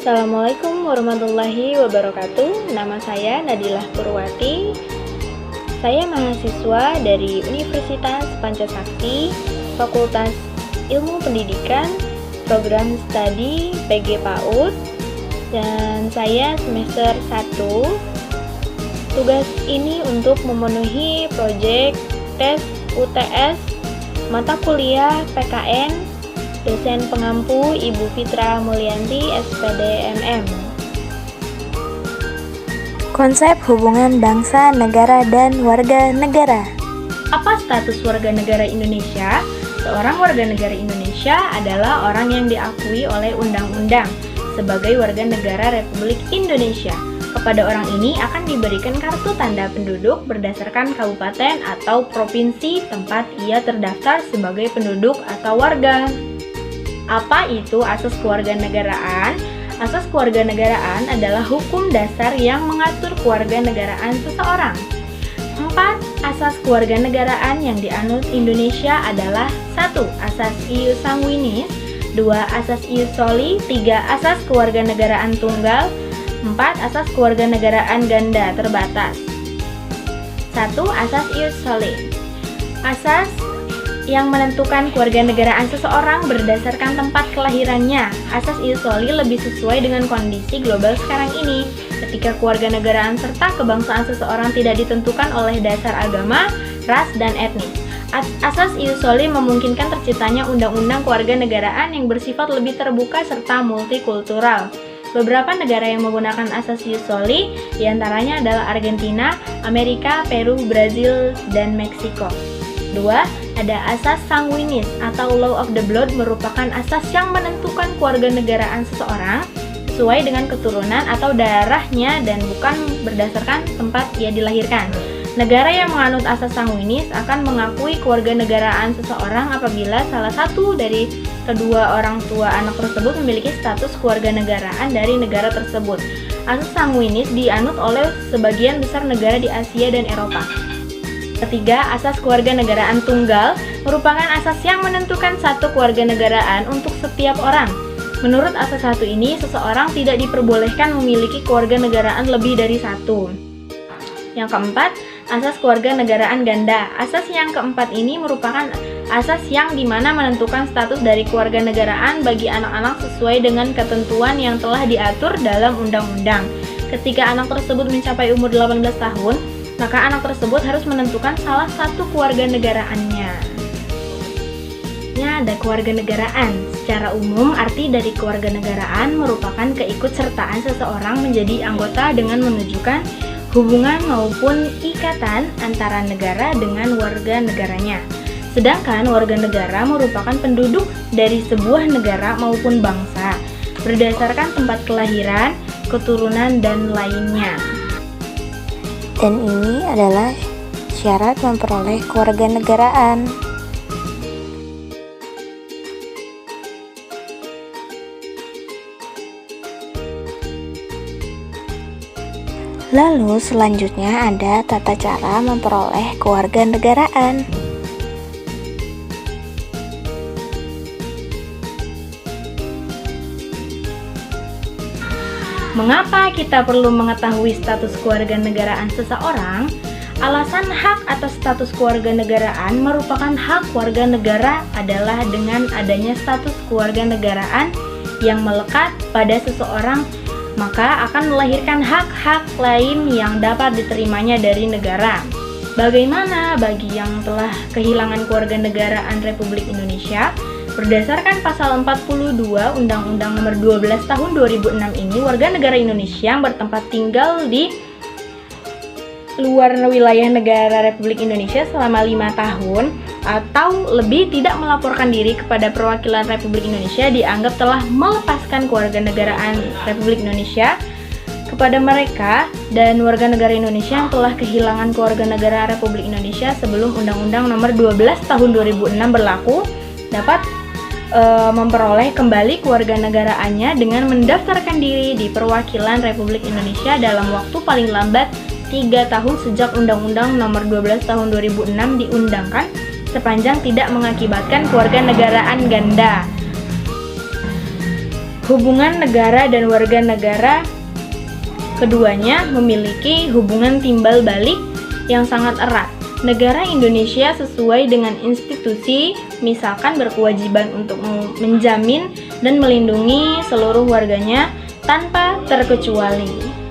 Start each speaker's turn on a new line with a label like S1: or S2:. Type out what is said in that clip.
S1: Assalamualaikum warahmatullahi wabarakatuh. Nama saya Nadilah Purwati. Saya mahasiswa dari Universitas Pancasakti, Fakultas Ilmu Pendidikan, Program Studi PG PAUD, dan saya semester 1. Tugas ini untuk memenuhi proyek tes UTS mata kuliah PKN dosen pengampu Ibu Fitra Mulyanti, SPD MM.
S2: Konsep hubungan bangsa, negara, dan warga negara.
S1: Apa status warga negara Indonesia? Seorang warga negara Indonesia adalah orang yang diakui oleh undang-undang sebagai warga negara Republik Indonesia. Kepada orang ini akan diberikan kartu tanda penduduk berdasarkan kabupaten atau provinsi tempat ia terdaftar sebagai penduduk atau warga. Apa itu asas kewarganegaraan? Asas kewarganegaraan adalah hukum dasar yang mengatur kewarganegaraan seseorang. 4. Asas kewarganegaraan yang dianut Indonesia adalah 1. Asas ius sanguinis, 2. Asas ius soli, 3. Asas kewarganegaraan tunggal, 4. Asas kewarganegaraan ganda terbatas. 1. Asas ius soli. Asas yang menentukan kewarganegaraan seseorang berdasarkan tempat kelahirannya. Asas ius soli lebih sesuai dengan kondisi global sekarang ini, ketika kewarganegaraan serta kebangsaan seseorang tidak ditentukan oleh dasar agama, ras, dan etnis. Asas ius soli memungkinkan terciptanya undang-undang kewarganegaraan yang bersifat lebih terbuka serta multikultural. Beberapa negara yang menggunakan asas ius soli diantaranya adalah Argentina, Amerika, Peru, Brazil, dan Meksiko. 2. Ada asas sanguinis atau law of the blood, merupakan asas yang menentukan kewarganegaraan seseorang sesuai dengan keturunan atau darahnya dan bukan berdasarkan tempat ia dilahirkan. Negara yang menganut asas sanguinis akan mengakui kewarganegaraan seseorang apabila salah satu dari kedua orang tua anak tersebut memiliki status kewarganegaraan dari negara tersebut. Asas sanguinis dianut oleh sebagian besar negara di Asia dan Eropa. Ketiga, asas kewarganegaraan tunggal merupakan asas yang menentukan satu kewarganegaraan untuk setiap orang. Menurut asas satu ini, seseorang tidak diperbolehkan memiliki kewarganegaraan lebih dari satu. Yang keempat, asas kewarganegaraan ganda. Asas yang keempat ini merupakan asas yang dimana menentukan status dari kewarganegaraan bagi anak-anak sesuai dengan ketentuan yang telah diatur dalam undang-undang. Ketika anak tersebut mencapai umur 18 tahun, maka anak tersebut harus menentukan salah satu kewarganegaraannya. Ada kewarganegaraan. Secara umum, arti dari kewarganegaraan merupakan keikutsertaan seseorang menjadi anggota dengan menunjukkan hubungan maupun ikatan antara negara dengan warga negaranya. Sedangkan warga negara merupakan penduduk dari sebuah negara maupun bangsa berdasarkan tempat kelahiran, keturunan, dan lainnya.
S2: Dan ini adalah syarat memperoleh kewarganegaraan. Lalu selanjutnya ada tata cara memperoleh kewarganegaraan.
S1: Mengapa kita perlu mengetahui status kewarganegaraan seseorang? Alasan hak atas status kewarganegaraan merupakan hak warga negara adalah dengan adanya status kewarganegaraan yang melekat pada seseorang, maka akan melahirkan hak-hak lain yang dapat diterimanya dari negara. Bagaimana bagi yang telah kehilangan kewarganegaraan Republik Indonesia? Berdasarkan pasal 42 Undang-Undang Nomor 12 Tahun 2006 ini, warga negara Indonesia yang bertempat tinggal di luar wilayah negara Republik Indonesia selama 5 tahun atau lebih tidak melaporkan diri kepada perwakilan Republik Indonesia dianggap telah melepaskan kewarganegaraan Republik Indonesia kepada mereka, dan warga negara Indonesia yang telah kehilangan kewarganegaraan Republik Indonesia sebelum Undang-Undang Nomor 12 Tahun 2006 berlaku dapat memperoleh kembali kewarganegaraannya dengan mendaftarkan diri di perwakilan Republik Indonesia dalam waktu paling lambat 3 tahun sejak Undang-Undang Nomor 12 Tahun 2006 diundangkan, sepanjang tidak mengakibatkan kewarganegaraan ganda. Hubungan negara dan warga negara keduanya memiliki hubungan timbal balik yang sangat erat. Negara Indonesia sesuai dengan institusi, misalkan berkewajiban untuk menjamin dan melindungi seluruh warganya tanpa terkecuali.